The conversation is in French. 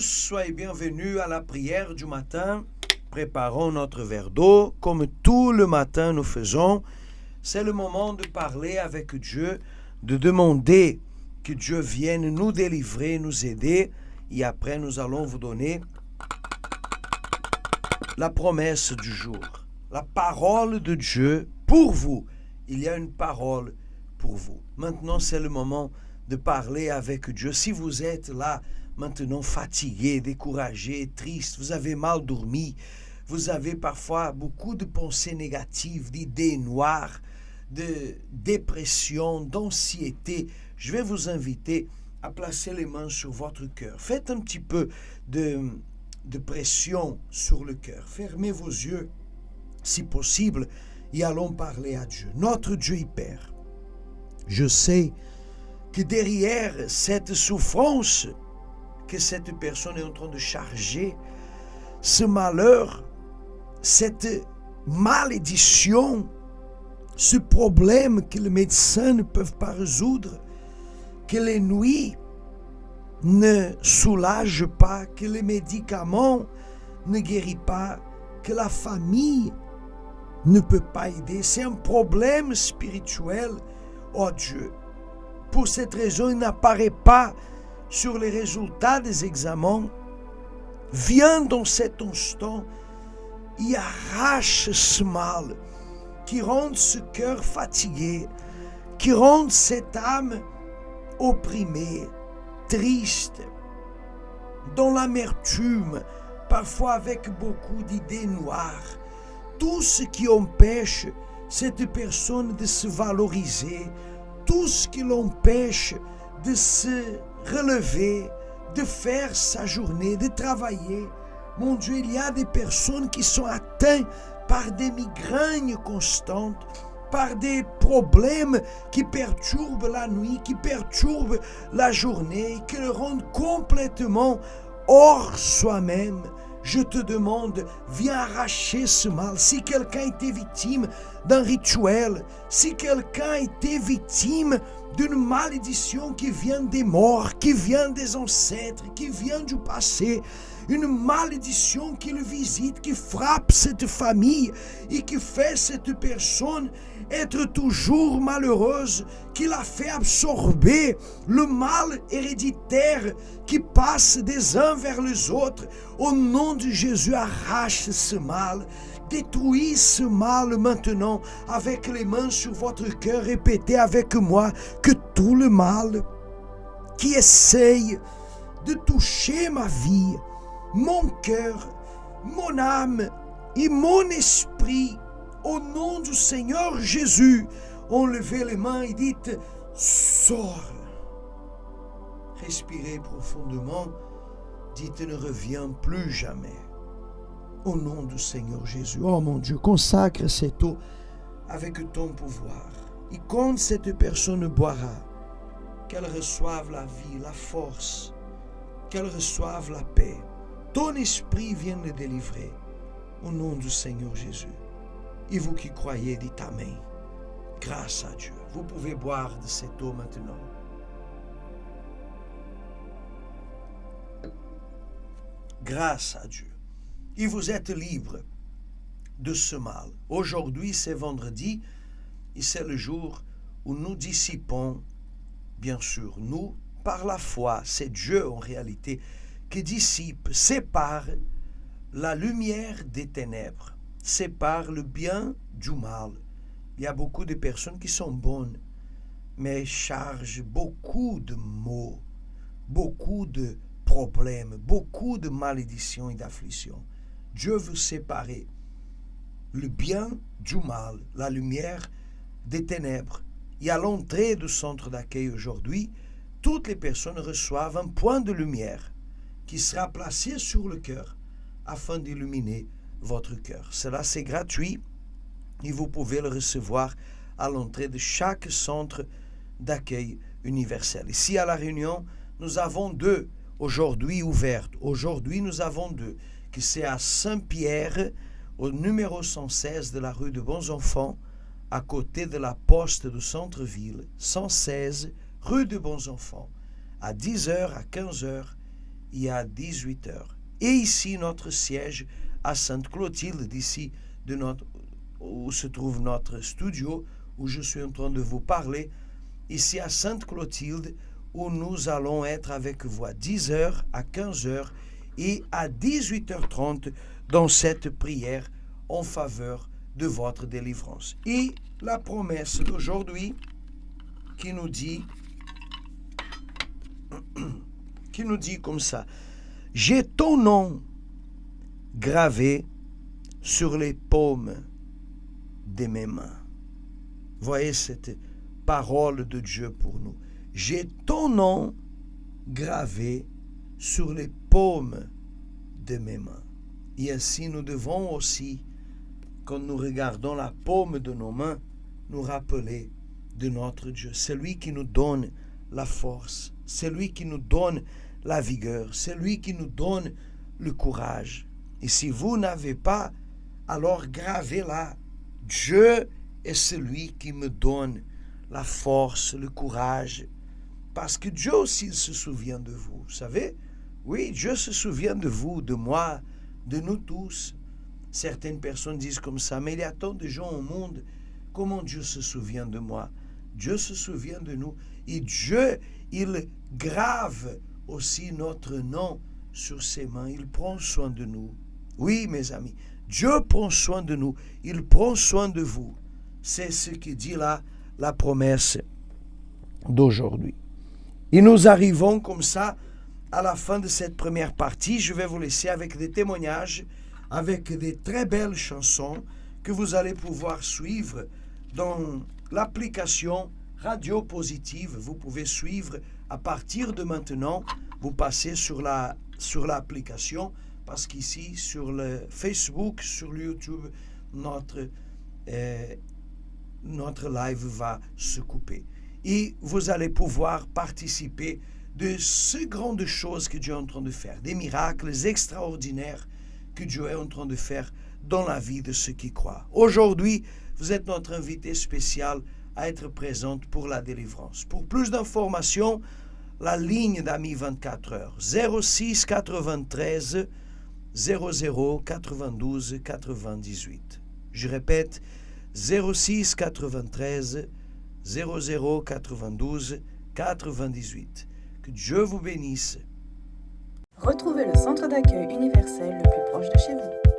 tous, soyez bienvenus à la prière du matin. Préparons notre verre d'eau, comme tout le matin nous faisons. C'est le moment de parler avec Dieu, de demander que Dieu vienne nous délivrer, nous aider. Et après, nous allons vous donner la promesse du jour, la parole de Dieu pour vous. Il y a une parole pour vous. Maintenant, c'est le moment de parler avec Dieu. Si vous êtes là, maintenant fatigué, découragé, triste, vous avez mal dormi, vous avez parfois beaucoup de pensées négatives, d'idées noires, de dépression, d'anxiété, je vais vous inviter à placer les mains sur votre cœur. Faites un petit peu de pression sur le cœur. Fermez vos yeux, si possible, et allons parler à Dieu. Notre Dieu et Père, je sais que derrière cette souffrance que cette personne est en train de charger, ce malheur, cette malédiction, ce problème que les médecins ne peuvent pas résoudre, que les nuits ne soulagent pas, que les médicaments ne guérissent pas, que la famille ne peut pas aider. C'est un problème spirituel, oh Dieu. Pour cette raison, il n'apparaît pas sur les résultats des examens. Viens dans cet instant et arrache ce mal qui rend ce cœur fatigué, qui rend cette âme opprimée, triste, dans l'amertume, parfois avec beaucoup d'idées noires. Tout ce qui empêche cette personne de se valoriser, tout ce qui l'empêche de se relever, de faire sa journée, de travailler. Mon Dieu, il y a des personnes qui sont atteintes par des migraines constantes, par des problèmes qui perturbent la nuit, qui perturbent la journée, qui le rendent complètement hors soi-même. Je te demande, viens arracher ce mal. Si quelqu'un était victime d'un rituel, si quelqu'un était victime d'une malédiction qui vient des morts, qui vient des ancêtres, qui vient du passé, une malédiction qui le visite, qui frappe cette famille et qui fait cette personne être toujours malheureuse, qui l'a fait absorber le mal héréditaire qui passe des uns vers les autres. Au nom de Jésus, arrache ce mal. Détruis ce mal maintenant avec les mains sur votre cœur. Répétez avec moi que tout le mal qui essaye de toucher ma vie, mon cœur, mon âme et mon esprit, au nom du Seigneur Jésus, enlevez les mains et dites « Sors ». Respirez profondément, dites « Ne reviens plus jamais ». Au nom du Seigneur Jésus. Oh mon Dieu, consacre cette eau avec ton pouvoir. Et quand cette personne boira, qu'elle reçoive la vie, la force, qu'elle reçoive la paix. Ton esprit vient le délivrer. Au nom du Seigneur Jésus. Et vous qui croyez, dites Amen. Grâce à Dieu. Vous pouvez boire de cette eau maintenant. Grâce à Dieu. Et vous êtes libre de ce mal. Aujourd'hui, c'est vendredi et c'est le jour où nous dissipons, bien sûr, nous, par la foi. C'est Dieu en réalité qui dissipe, sépare la lumière des ténèbres, sépare le bien du mal. Il y a beaucoup de personnes qui sont bonnes, mais chargent beaucoup de maux, beaucoup de problèmes, beaucoup de malédictions et d'afflictions. Dieu veut séparer le bien du mal, la lumière des ténèbres. Et à l'entrée du centre d'accueil aujourd'hui, toutes les personnes reçoivent un point de lumière qui sera placé sur le cœur afin d'illuminer votre cœur. Cela, c'est gratuit et vous pouvez le recevoir à l'entrée de chaque centre d'accueil universel. Ici à La Réunion, nous avons deux aujourd'hui ouvertes. Aujourd'hui, nous avons deux, qui c'est à Saint-Pierre, au numéro 116 de la rue de Bons-Enfants, à côté de la poste du centre-ville, 116 rue de Bons-Enfants, à 10h, à 15h et à 18 heures. Et ici, notre siège à Sainte-Clotilde, d'ici où se trouve notre studio, où je suis en train de vous parler, ici à Sainte-Clotilde, où nous allons être avec vous à 10h, à 15h et à 18h30 dans cette prière en faveur de votre délivrance. Et la promesse d'aujourd'hui qui nous dit comme ça: j'ai ton nom gravé sur les paumes de mes mains. Voyez cette parole de Dieu pour nous. J'ai ton nom gravé sur les paumes de mes mains. Et ainsi nous devons aussi, quand nous regardons la paume de nos mains, nous rappeler de notre Dieu. C'est lui qui nous donne la force, c'est lui qui nous donne la vigueur, c'est lui qui nous donne le courage. Et si vous n'avez pas, alors gravez là: Dieu est celui qui me donne la force, le courage. Parce que Dieu aussi se souvient de vous, vous savez? Oui, Dieu se souvient de vous, de moi, de nous tous. Certaines personnes disent comme ça: mais il y a tant de gens au monde, comment Dieu se souvient de moi? Dieu se souvient de nous. Et Dieu, il grave aussi notre nom sur ses mains. Il prend soin de nous. Oui, mes amis, Dieu prend soin de nous. Il prend soin de vous. C'est ce que dit là la promesse d'aujourd'hui. Et nous arrivons comme ça à la fin de cette première partie. Je vais vous laisser avec des témoignages, avec des très belles chansons que vous allez pouvoir suivre dans l'application Radio Positive. Vous pouvez suivre à partir de maintenant. Vous passez sur l'application, parce qu'ici, sur le Facebook, sur le YouTube, notre live va se couper. Et vous allez pouvoir participer de ces grandes choses que Dieu est en train de faire, des miracles extraordinaires que Dieu est en train de faire dans la vie de ceux qui croient. Aujourd'hui, vous êtes notre invité spécial à être présente pour la délivrance. Pour plus d'informations, la ligne d'Amis 24 heures, 06 93 00 92 98. Je répète, 06 93 00 92 98. Que Dieu vous bénisse. Retrouvez le centre d'accueil universel le plus proche de chez vous.